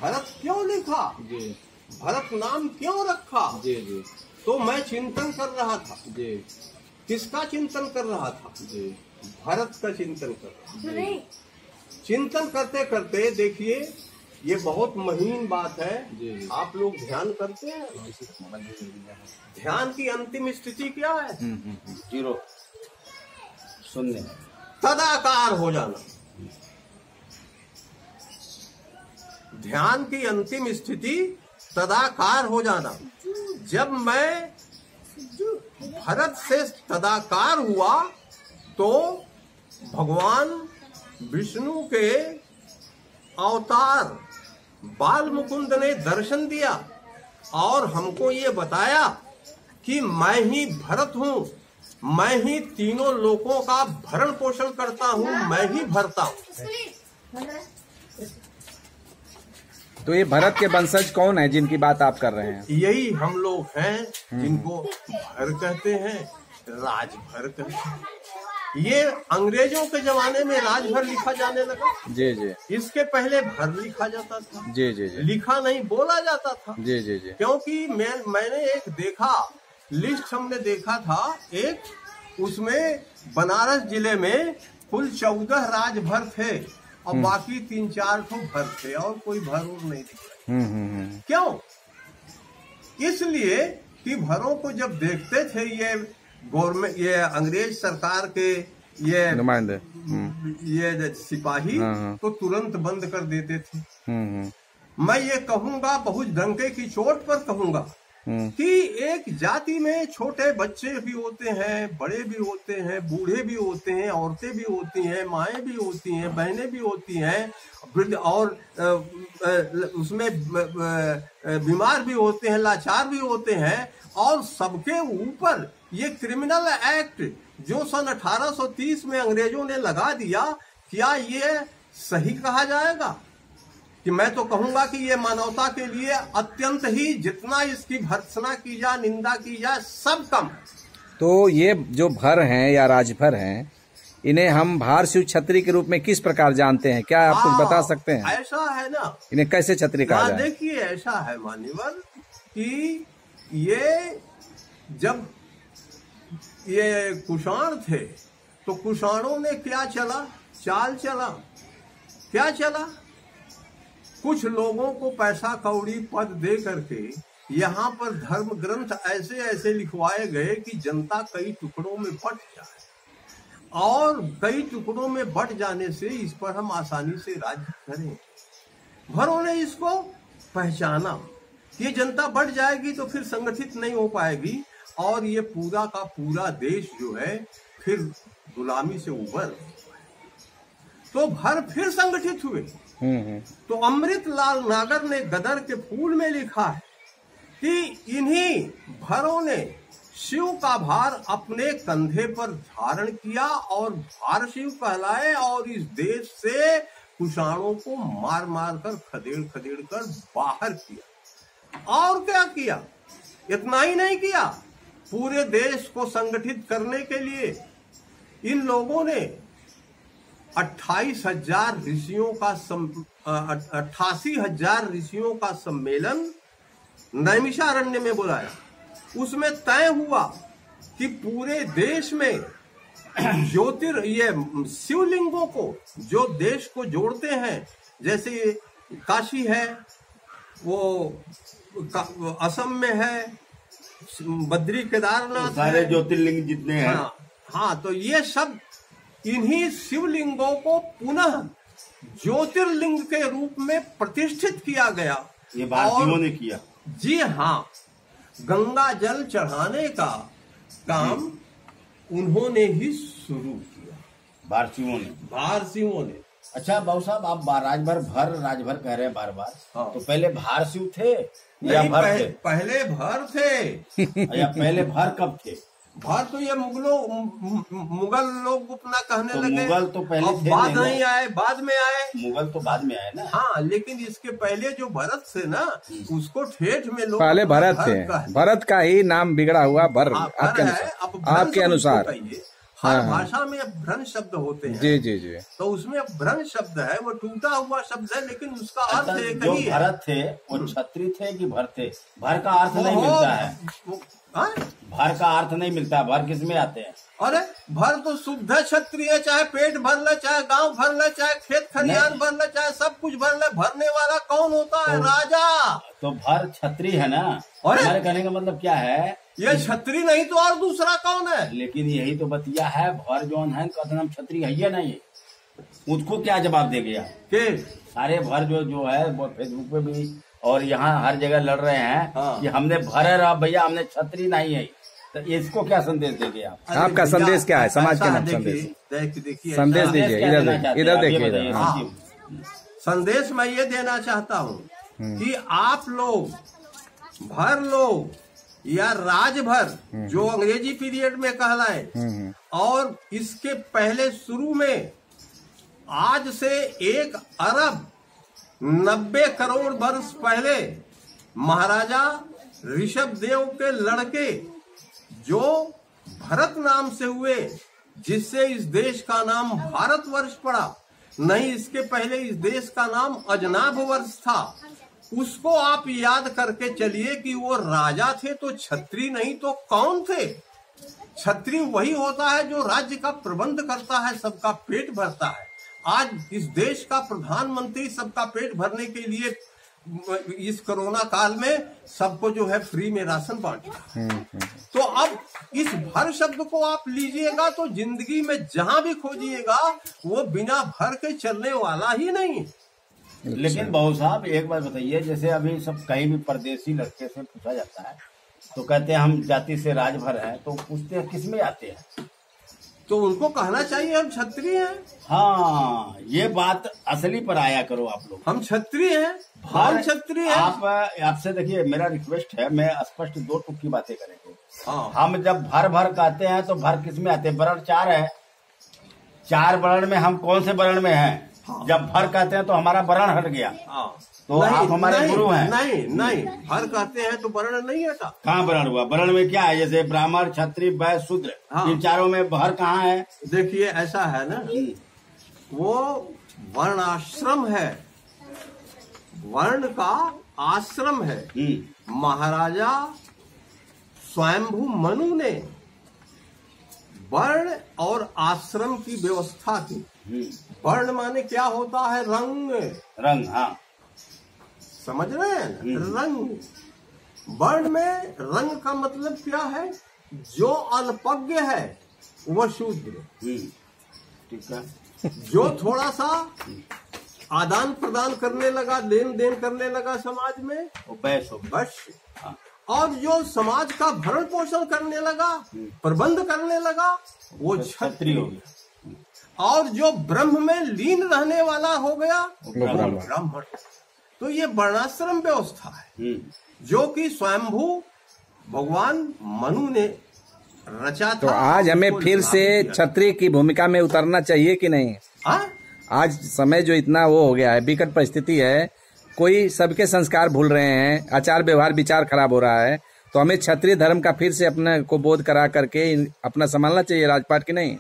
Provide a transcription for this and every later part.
भरत क्यों लिखा, जी, भरत नाम क्यों रखा। जी जी तो मैं चिंतन कर रहा था। जी किसका चिंतन कर रहा था? जी भरत का चिंतन कर रहा था। जी चिंतन करते करते देखिए, ये बहुत महीन बात है। जी। आप लोग ध्यान करते हैं, ध्यान की अंतिम स्थिति क्या है? 0 शून्य। तदाकार हो जाना। ध्यान की अंतिम स्थिति तदाकार हो जाना। जब मैं भरत से तदाकार हुआ तो भगवान विष्णु के अवतार बाल मुकुंद ने दर्शन दिया और हमको ये बताया कि मैं ही भरत हूँ, मैं ही तीनों लोकों का भरण पोषण करता हूँ, मैं ही भरता हूँ। तो ये भरत के वंशज कौन है जिनकी बात आप कर रहे हैं? यही हम लोग हैं जिनको भर कहते हैं, राजभर कहते हैं। ये अंग्रेजों के जमाने में राजभर लिखा जाने लगा। जी जी। इसके पहले भर लिखा जाता था। जी जी जी। लिखा नहीं, बोला जाता था। जी जी जी। क्योंकि मैंने एक देखा, लिस्ट हमने देखा था एक, उसमें बनारस जिले में कुल 14 राजभर थे और बाकी 3-4 ठो भर थे और कोई भर नहीं दिख रहा। क्यों? इसलिए कि भरों को जब देखते थे ये गवर्नमेंट, ये अंग्रेज सरकार के ये नुमाइंदे, ये सिपाही, तो तुरंत बंद कर देते थे। मैं ये कहूंगा, बहुत डंके की चोट पर कहूंगा कि एक जाति में छोटे बच्चे भी होते हैं, बड़े भी होते हैं, बूढ़े भी होते हैं, औरतें भी होती हैं, माएँ भी होती हैं, बहनें भी होती हैं, वृद्ध और उसमें बीमार भी होते हैं, लाचार भी होते हैं। और सबके ऊपर ये क्रिमिनल एक्ट जो सन 1830 में अंग्रेजों ने लगा दिया, क्या ये सही कहा जाएगा? कि मैं तो कहूंगा कि ये मानवता के लिए अत्यंत ही, जितना इसकी भर्त्सना की जाए, निंदा की जाए, सब कम। तो ये जो भर हैं या राजभर हैं, इन्हें हम भार शिव छत्री के रूप में किस प्रकार जानते हैं? क्या आप कुछ बता सकते हैं? ऐसा है ना, इन्हें कैसे छत्री कहा जाए? देखिए ऐसा है मान्यवर कि ये जब ये कुषाण थे तो कुषाणों ने क्या चाल चला, क्या चला? कुछ लोगों को पैसा कौड़ी पद दे करके यहाँ पर धर्म ग्रंथ ऐसे ऐसे लिखवाए गए कि जनता कई टुकड़ों में बट जाए, और कई टुकड़ों में बट जाने से इस पर हम आसानी से राज्य करें। भरों ने इसको पहचाना, ये जनता बढ़ जाएगी तो फिर संगठित नहीं हो पाएगी और ये पूरा का पूरा देश जो है फिर गुलामी से उबर, तो भर फिर संगठित हुए। तो अमृतलाल नागर ने गदर के फूल में लिखा है कि इन्हीं भरों ने शिव का भार अपने कंधे पर धारण किया और भार शिव कहलाए, और इस देश से कुषाणों को मार मार कर खदेड़ कर बाहर किया। और क्या किया? इतना ही नहीं किया, पूरे देश को संगठित करने के लिए इन लोगों ने 28,000 ऋषियों का 88,000 ऋषियों का सम्मेलन नैमिषारण्य में बुलाया। उसमें तय हुआ कि पूरे देश में ये शिवलिंगों को, जो देश को जोड़ते हैं, जैसे काशी है, वो असम में है, बद्री केदारनाथ, सारे ज्योतिर्लिंग जितने हैं। हाँ, तो ये सब इन्हीं शिवलिंगों को पुनः ज्योतिर्लिंग के रूप में प्रतिष्ठित किया गया। ये भारतीयों ने किया। जी हाँ, गंगा जल चढ़ाने का काम उन्होंने ही शुरू किया, भारतीयों ने। अच्छा बाबू साहब, आप राजभर कह रहे हैं बार बार। हाँ। तो पहले भार शिव थे या भर थे? पहले भर थे। या पहले भर कब थे? भर तो ये मुगल लोग अपना कहने लगे। मुगल तो पहले थे, बाद नहीं आए, बाद में आए। मुगल तो बाद में आए ना। हाँ, लेकिन इसके पहले जो भरत थे ना, उसको ठेठ में लोग पहले भरत थे। भरत का ही नाम बिगड़ा हुआ भर। आपके अनुसार हर हाँ। भाषा में भ्रंश शब्द होते हैं। जी जी जी। तो उसमें भ्रंश शब्द है, वो टूटा हुआ शब्द है, लेकिन उसका अर्थ एक जो ही है। भरत थे वो छत्री थे कि भर थे? भर का अर्थ नहीं मिलता है। हाँ? भर का अर्थ नहीं मिलता है। भर किसमें आते हैं? अरे भर तो शुद्ध क्षत्रिय, चाहे पेट भर ले, चाहे गांव भर ले, चाहे खेत खलियान भर ले, चाहे सब कुछ भर ले, भरने वाला कौन होता है? राजा। तो भर छत्री है ना। अरे! हमारे कहने का मतलब क्या है? ये छत्री नहीं तो और दूसरा कौन है? लेकिन यही तो बतिया है। भर जौन है कहते हम छत्री है ना। ये उसको क्या जवाब दे गया के सारे भर जो है वो फेसबुक पे भी और यहाँ हर जगह लड़ रहे हैं हाँ। कि हमने भर है रहा भैया, हमने छत्री नहीं है। तो इसको क्या संदेश देंगे आप? आपका संदेश क्या है? समाज के नाम देखिए, संदेश देखिए संदेश ऐसा- दीजिए। क्या इधर देना देखिए, चाहते इधर हैं? आप ये देखिए बताइए। इधर। हाँ। संदेश मैं ये देना चाहता हूँ कि आप लोग भर लो या राजभर, जो अंग्रेजी पीरियड में कहलाए, और इसके पहले शुरू में आज से 1 अरब 90 करोड़ वर्ष पहले महाराजा ऋषभ देव के लड़के जो भरत नाम से हुए, जिससे इस देश का नाम भारतवर्ष पड़ा, नहीं इसके पहले इस देश का नाम अजनाभ वर्ष था। उसको आप याद करके चलिए कि वो राजा थे तो छत्री नहीं तो कौन थे? छत्री वही होता है जो राज्य का प्रबंध करता है, सबका पेट भरता है। आज इस देश का प्रधानमंत्री सबका पेट भरने के लिए इस कोरोना काल में सबको जो है फ्री में राशन बांटा। तो अब इस भर शब्द को आप लीजिएगा तो जिंदगी में जहां भी खोजिएगा वो बिना भर के चलने वाला ही नहीं। लेकिन बहु साहब एक बात बताइए, जैसे अभी सब कहीं भी परदेसी लड़के से पूछा जाता है तो कहते हैं हम जाति से राजभर हैं, तो पूछते हैं किस में आते हैं? तो उनको कहना चाहिए हम क्षत्रिय हैं। हाँ, ये बात असली पर आया करो आप लोग। हम क्षत्रिय हैं, हम क्षत्रिय हैं। आप आपसे देखिए, मेरा रिक्वेस्ट है, मैं स्पष्ट 2 टुक की बातें करेंगे। हाँ। हम जब भर कहते हैं तो भर किस में आते हैं? वर्ण 4 है। 4 वर्ण में हम कौन से वर्ण में हैं? हाँ। जब भर कहते हैं तो हमारा वर्ण हट गया। हाँ। तो आप हमारे गुरु हैं। नहीं, भर कहते हैं तो वर्ण नहीं हटा। कहाँ वर्ण हुआ? वर्ण में क्या है? जैसे ब्राह्मण, क्षत्रिय, वैश्य, शूद्र, हाँ। इन चारों में भर कहाँ है? देखिए ऐसा है ना, वो वर्णाश्रम है, वर्ण का आश्रम है। महाराजा स्वयंभू मनु ने वर्ण और आश्रम की व्यवस्था की। वर्ण माने क्या होता है? रंग। रंग, हाँ, समझ रहे हैं? रंग। वर्ण में रंग का मतलब क्या है? जो अल्पज्ञ है वह शूद्र, ठीक है। जो थोड़ा सा आदान प्रदान करने लगा, लेन देन करने लगा समाज में, वो वैश्य हो गया। बस। हाँ। और जो समाज का भरण पोषण करने लगा, प्रबंध करने लगा, वो क्षत्रिय हो गया। और जो ब्रह्म में लीन रहने वाला हो गया, वो ब्राह्मण। तो ये वर्णाश्रम व्यवस्था है जो कि स्वयंभू भगवान मनु ने रचा था। तो आज हमें फिर से क्षत्रिय की भूमिका में उतरना चाहिए कि नहीं? हाँ? आज समय जो इतना वो हो गया है, विकट परिस्थिति है, कोई सबके संस्कार भूल रहे हैं, आचार व्यवहार विचार खराब हो रहा है, तो हमें क्षत्रिय धर्म का फिर से अपने को बोध करा करके अपना संभालना चाहिए राजपाट की नहीं?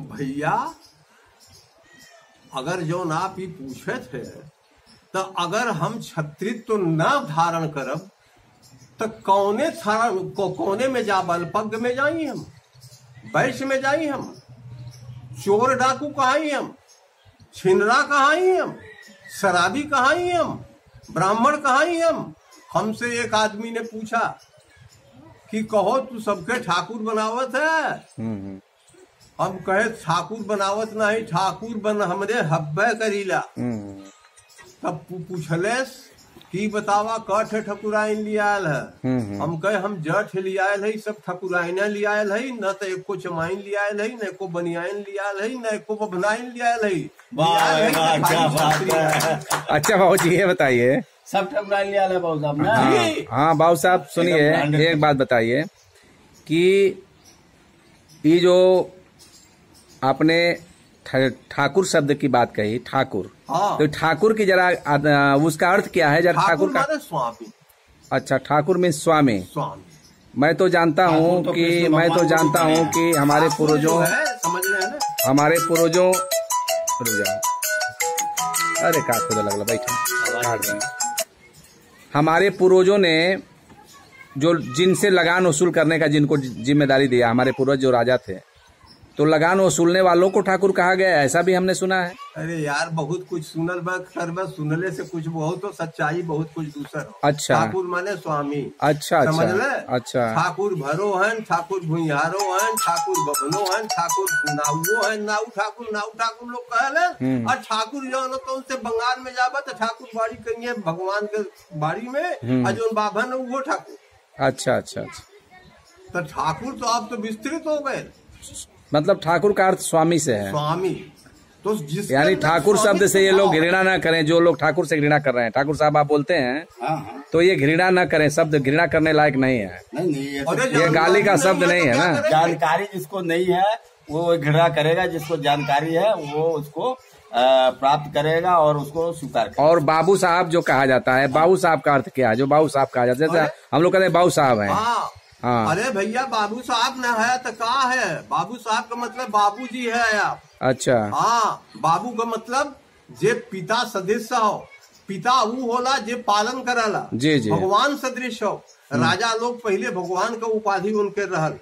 भैया अगर जो ना आप ही पूछे थे तो अगर हम क्षत्रित्व न धारण करब तो कोने में जा? अल्पज्ञ में जाई हम, वैश्य में जाई हम, चोर डाकू कहाई हम, छिनरा कहाई हम, शराबी कहाई हम, ब्राह्मण कहाई हम? हमसे एक आदमी ने पूछा कि कहो तू सबके ठाकुर बनावत है? हम कहे ठाकुर बनावत नहीं, ठाकुर बन हमरे हब्बे करीला। तब पूछलेस कि बतावा कठ ठकुराइन लियाल है? हम कहे हम जठ लियाल है, सब ठकुराइन लियाल है, न तो एको चमाइन लियाल है, न एको बनियाइन लियाल है, न एको बभनाइन लियाल है। अच्छा बाबू जी ये बताइए, सब ठकुराइन लियाल है बाबू साहब ना? हाँ बाबू साहब सुनिए, एक बात बताइए कि ये जो आपने ठाकुर शब्द की बात कही, ठाकुर, हाँ। तो ठाकुर की जरा उसका अर्थ क्या है? जरा ठाकुर का स्वामी। अच्छा, ठाकुर मीन स्वामी। स्वामी मैं तो जानता हूँ तो कि कृष्ण मैं तो भगवान जानता को हूँ कि हमारे पूर्वजों है, समझ रहे हैं ना। हमारे पूर्वजों रुक जाओ, अरे का खुदा लगला बैठा। हमारे पूर्वजों ने जो जिनसे लगान वसूल करने का जिनको जिम्मेदारी दिया, हमारे पूर्वज जो राजा थे, तो लगान वसूलने वालों को ठाकुर कहा गया है, ऐसा भी हमने सुना है। अरे यार बहुत कुछ सुनल बस सुनले से कुछ बहुत तो सच्चाई बहुत कुछ दूसर हो। अच्छा। ठाकुर माने स्वामी। अच्छा समझ अच्छा ले। अच्छा। ठाकुर भरो हन, ठाकुर भुइहारो हन, ठाकुर बबनो हन, ठाकुर नाउओ हन, नाउ ठाकुर लोग कहले। और ठाकुर जो न तो उनसे बंगाल में जाबा तो ठाकुर बाड़ी करिए भगवान के बाड़ी में, और जो बाभन है वो ठाकुर। अच्छा अच्छा अच्छा। तो ठाकुर तो आप तो विस्तृत हो गए। मतलब ठाकुर का अर्थ स्वामी से है। स्वामी तो यानी ठाकुर शब्द से ये लोग घृणा ना करें, जो लोग ठाकुर से घृणा कर रहे हैं। ठाकुर साहब आप बोलते हैं हाँ। तो ये घृणा ना करें, शब्द घृणा करने लायक नहीं है। नहीं ये गाली का शब्द नहीं है ना। जानकारी जिसको नहीं है वो घृणा करेगा, जिसको जानकारी है वो उसको प्राप्त करेगा और उसको स्वीकार करेगा। और बाबू साहब जो कहा जाता है, बाबू साहब का अर्थ क्या है? जो बाबू साहब कहा जाता है, जैसे हम लोग कहते हैं बाबू साहब है। हाँ। अरे भैया बाबू साहब न है तो का है? बाबू साहब का मतलब बाबूजी है आप। अच्छा। हाँ, बाबू का मतलब जे पिता सदृश हो। पिता वो होला जे पालन करला। जी जी। भगवान सदृश हो। राजा लोग पहले भगवान का उपाधि उनके रहल,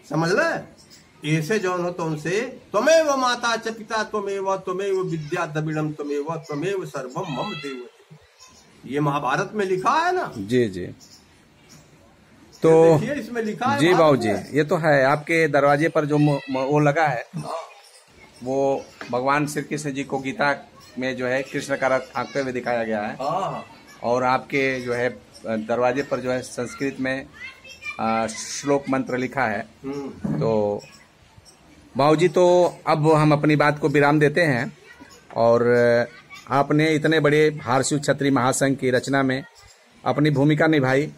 समझ ले। ऐसे जो हो तो उनसे त्वमेव माता च पिता त्वमेव विद्या द्रविड़म त्वमेव सर्वम मम देव, ये महाभारत में लिखा है ना। जी जी। तो इसमें लिखा है जी बाबू जी, ये तो है आपके दरवाजे पर जो वो लगा है, वो भगवान श्री कृष्ण जी को गीता में जो है कृष्ण का रथ हाँकते हुए दिखाया गया है। और आपके जो है दरवाजे पर जो है संस्कृत में श्लोक मंत्र लिखा है। तो बाबू जी, तो अब हम अपनी बात को विराम देते हैं। और आपने इतने बड़े भारशिव क्षत्रिय महासंघ की रचना में अपनी भूमिका निभाई।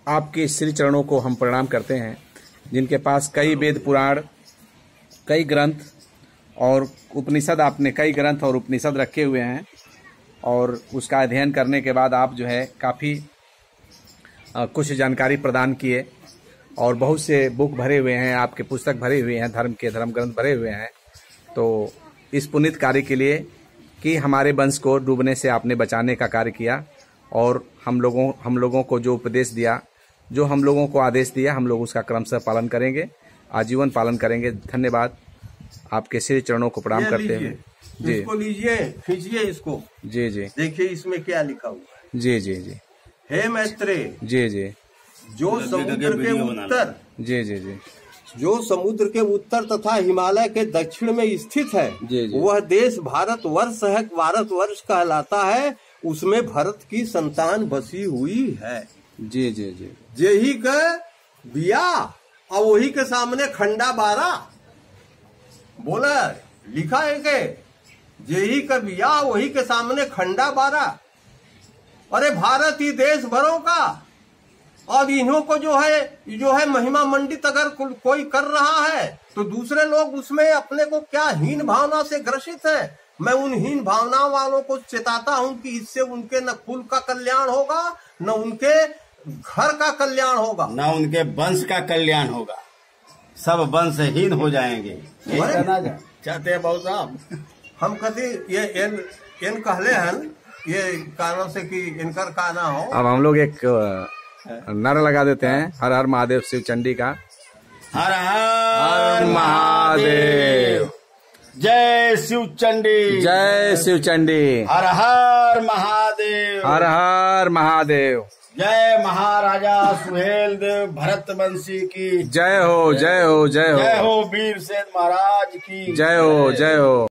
आपके श्री चरणों को हम प्रणाम करते हैं, जिनके पास कई वेद पुराण, कई ग्रंथ और उपनिषद, आपने कई ग्रंथ और उपनिषद रखे हुए हैं। और उसका अध्ययन करने के बाद आप जो है काफ़ी कुछ जानकारी प्रदान किए और बहुत से बुक भरे हुए हैं, आपके पुस्तक भरे हुए हैं, धर्म ग्रंथ भरे हुए हैं। तो इस पुनीत कार्य के लिए कि हमारे वंश को डूबने से आपने बचाने का कार्य किया, और हम लोगों को जो उपदेश दिया, जो हम लोगों को आदेश दिया, हम लोग उसका क्रमशः पालन करेंगे, आजीवन पालन करेंगे। धन्यवाद। आपके श्री चरणों को प्रणाम करते हैं। जी, इसको लीजिए, खींचिए इसको। जी जी। देखिए इसमें क्या लिखा हुआ है। जी जी जी। हे मैत्रेय, जी जी। जो समुद्र के उत्तर, जी जी जी, जो समुद्र के उत्तर तथा हिमालय के दक्षिण में स्थित है, जी जी। वह देश भारत वर्ष है, भारत वर्ष कहलाता है। उसमें भरत की संतान बसी हुई है। जी जी जी। जेही के बिया और वही के सामने खंडा 12 बोला लिखा है के जेही का बिया वही के सामने खंडा 12। अरे भारत ही देश भरों का, और इन्हों को जो है महिमा मंडित अगर कोई कर रहा है तो दूसरे लोग उसमें अपने को क्या हीन भावना से ग्रसित है। मैं उन हीन भावना वालों को चेताता हूं कि इससे उनके न कुल का कल्याण होगा, न उनके घर का कल्याण होगा, न उनके वंश का कल्याण होगा। सब वंशहीन हो जाएंगे। यही कहना चाहते हैं बाबू साहब। हम कहते ये इन कहले हन ये कारण से कि इनकर का ना हो। अब हम लोग एक नारा लगा देते हैं, हर हर महादेव शिव चंडी का। हर हर महादेव, जय शिव चंडी, जय शिव चंडी, हर हर महादेव, हर हर महादेव, जय महाराजा सुहेल देव भरत वंशी की जय हो, जय हो, जय हो, जय हो वीर सेन महाराज की जय हो, जय हो।